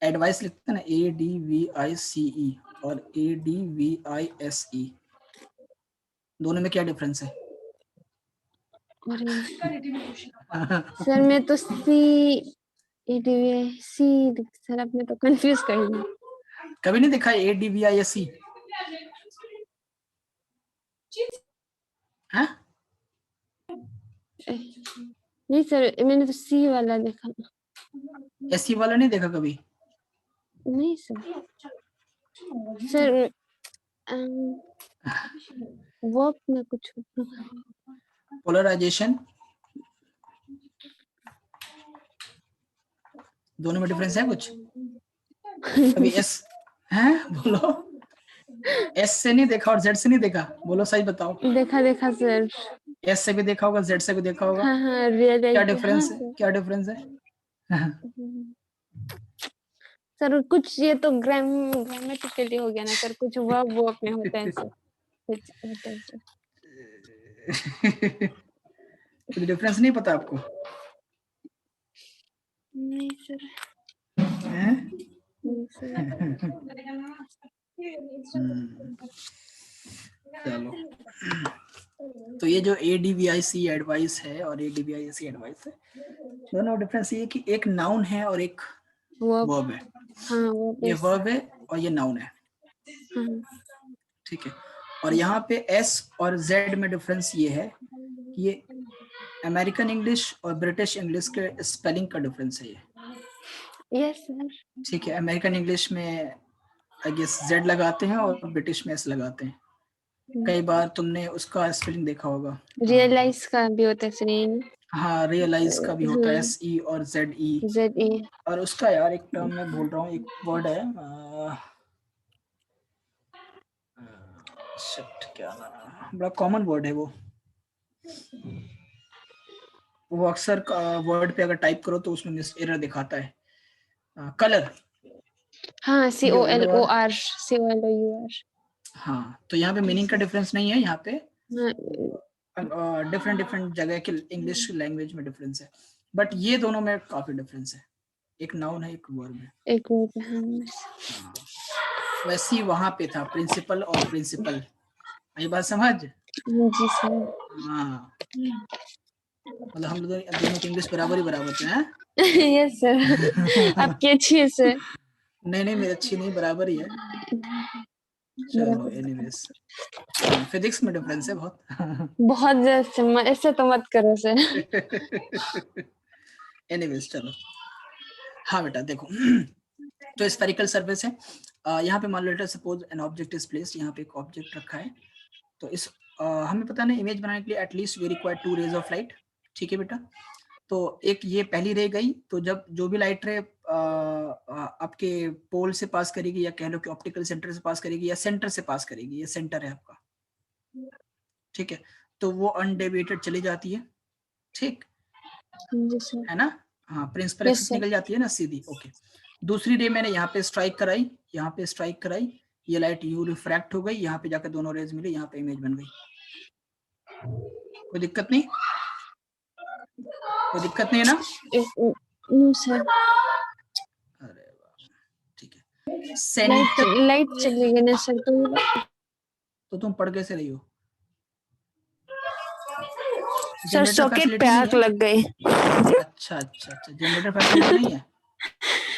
एडवाइस लिखते हैं ना, ADVICE और ADVISE, दोनों में क्या डिफरेंस है? सर मैं तो सी सर आपने तो कंफ्यूज कर दिया। कभी नहीं देखा ADVISE? हाँ, नहीं सर मैंने तो सी वाला देखा। SE वाला नहीं देखा कभी? नहीं सर। सर वर्क में कुछ पोलराइजेशन, दोनों में डिफरेंस है कुछ? कभी S है, बोलो। S से नहीं देखा और Z से नहीं देखा, बोलो सही बताओ। देखा सर। S से भी देखा होगा, Z से भी देखा होगा। हाँ हाँ क्या रियलाइज हाँ डिफरेंस है, सर। क्या डिफरेंस है? सर कुछ ये तो ग्रामेटिकली हो गया ना सर, कुछ वर्ब वो अपने होते हैं सर, कुछ होता है सर। कुछ डिफरेंस नहीं पता आपको? नहीं सर। हैं? नहीं सर। चलो, तो ये जो ADVIC एडवाइस है और ADVIC एडवाइस है, दोनों डिफरेंस ये है कि एक नाउन है और एक वर्ब वर्ब है। हाँ वर्ब ये यस। वर्ब है और ये नाउन है, हाँ ठीक है। और यहाँ पे S और Z में डिफरेंस ये है कि ये अमेरिकन इंग्लिश और ब्रिटिश इंग्लिश के स्पेलिंग का डिफरेंस है ये, यस सर। ठीक है। अमेरिकन इंग्लिश में आई गेस Z लगाते हैं और ब्रिटिश में S लगाते हैं। कई बार तुमने उसका स्पेलिंग देखा होगा, रियलाइज का भी होता है सर ये ना? हाँ, रियलाइज का भी होता है हाँ SE और ZE। ZE। और उसका यार एक टर्म मैं भूल रहा हूँ, एक वर्ड है, शिट क्या नाम, बड़ा कॉमन वर्ड है वो अक्सर वर्ड पे अगर टाइप करो तो उसमें मिस एरर दिखाता है। कलर, हाँ COLOR। COLOUR। हाँ, तो यहाँ पे मीनिंग का डिफरेंस नहीं है, यहाँ पे हाँ डिफरेंट डिफरेंट जगह के इंग्लिश लैंग्वेज में डिफरेंस है, बट ये दोनों में काफी डिफरेंस है, एक नाउन है एक वर्ब है। एक वर्ब हाँ हाँ, वैसे ही वहां पे था प्रिंसिपल और प्रिंसिपल, ये बात समझ। जी सर। हाँ, मतलब हम लोग दोनों की इंग्लिश बराबर ही बराबर थे हैं। यस सर आपकी अच्छी है सर। नहीं नहीं, मेरी अच्छी नहीं, बराबर ही है। चलो एनीवेज, फिजिक्स में डिफरेंस है बहुत। बहुत ज्यादा ऐसे तो मत करो सर। एनीवेज चलो, हाँ बेटा देखो, तो स्फेरिकल सरफेस है, यहाँ पे मान लो let us suppose an object is placed, यहाँ पे एक ऑब्जेक्ट रखा है, तो इस हमें पता नहीं इमेज बनाने के लिए at least we require 2 rays of light, ठीक है बेटा। तो एक ये पहली रे गई, तो जब जो भी लाइट रे आपके पोल से पास करेगी, या कह लो कि ऑप्टिकल सेंटर से पास करेगी, या सेंटर से पास करेगी, ये सेंटर है आपका, ठीक है, तो वो अनडेविएटेड चली जाती है, ठीक है ना। हाँ, प्रिंसिपल यस एक्सिस सर। निकल जाती है ना सीधी, ओके। दूसरी रे मैंने यहाँ पे स्ट्राइक कराई, यहाँ पे स्ट्राइक कराई, ये लाइट यू रिफ्रैक्ट हो गई, यहाँ पे जाकर दोनों रेज मिले, यहाँ पे इमेज बन गई। कोई दिक्कत नहीं, कोई दिक्कत नहीं है ना? नो सर, अरे वाह, ठीक है। सेंटर लाइट चली गई ना सर, तो तुम पढ़ कैसे रही हो? सर जनरेटर सॉकेट फैसिलिटी पे नहीं आग है? लग गई। अच्छा अच्छा अच्छा, जनरेटर फैसिलिटी नहीं है?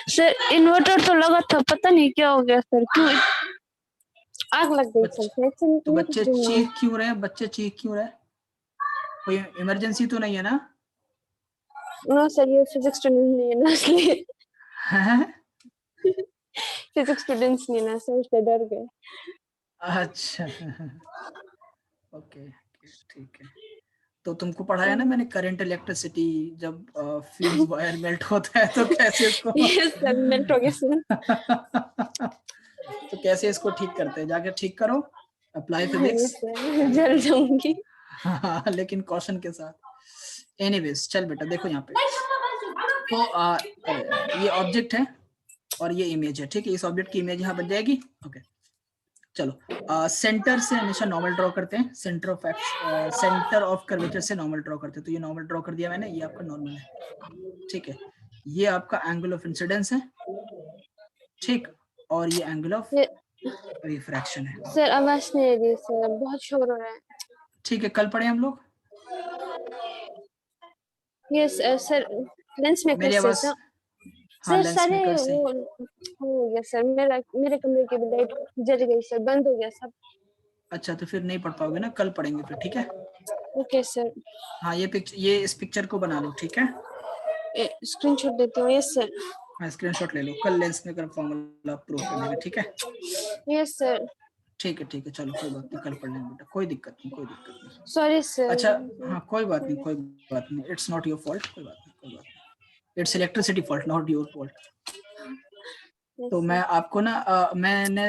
सर इन्वर्टर तो लगा था, पता नहीं क्या हो गया सर, क्यों आग लग गई सर। तो बच्चे चीख क्यों रहे हैं? बच्चे चीख क्यों रहे हैं? कोई इमरजेंसी तो नहीं है ना? नो सर, ये फिजिक्स स्टूडेंट नहीं है ना, इसलिए हैं? फिजिक्स स्टूडेंट्स नहीं ना सर, इसलिए डर गए। अच्छा ओके ठीक है। तो तुमको पढ़ाया ना मैंने करंट इलेक्ट्रिसिटी, जब फ्यूज वायर मेल्ट होता है तो कैसे इसको यस सर, मेल्ट हो गया सर। तो कैसे इसको ठीक करते हैं, जाके ठीक करो, अप्लाई फिजिक्स। जल जाऊंगी। हाँ, लेकिन कॉशन के साथ। एनीवेज चल बेटा, देखो यहाँ पे तो अरे यार, ये ऑब्जेक्ट है और ये इमेज है, ठीक है। इस ऑब्जेक्ट की इमेज यहाँ बन जाएगी। ओके चलो, सेंटर से हमेशा नॉर्मल ड्रॉ करते हैं, सेंटर ऑफ कर्वेचर से नॉर्मल ड्रॉ करते हैं। तो ये नॉर्मल ड्रॉ कर दिया मैंने, ये आपका नॉर्मल है, ठीक है। ये आपका एंगल ऑफ इंसिडेंस है, ठीक, और ये एंगल ऑफ रिफ्रैक्शन है। सर आवाज नहीं आ रही सर, बहुत शोर हो रहा है। ठीक है, कल पढ़े हम लोग। यस सर, लेंस मेकर मेरी से आवाज, सर। हाँ सर लेंस सारे मेकर से। वो हो गया सर, मेरे कमरे की भी लाइट जल गई सर, बंद हो गया सब। अच्छा, तो फिर नहीं पढ़ पाओगे ना, कल पढ़ेंगे फिर, ठीक है। ओके सर, हाँ ये इस पिक्चर को बना लो, ठीक है। स्क्रीनशॉट देती हूँ। Yes sir. हाँ स्क्रीनशॉट ले लो, कल लेंस मेकर फॉर्मूला प्रूव करने का, ठीक है। Yes sir. ठीक है, चलो कोई बात नहीं, कल पढ़ लेंगे बेटा, कोई दिक्कत नहीं, कोई दिक्कत नहीं। Sorry sir. अच्छा हाँ, कोई बात नहीं, इट्स नॉट योर फॉल्ट, कोई बात नहीं, it's electricity fault, not your fault. तो मैं आपको ना मैंने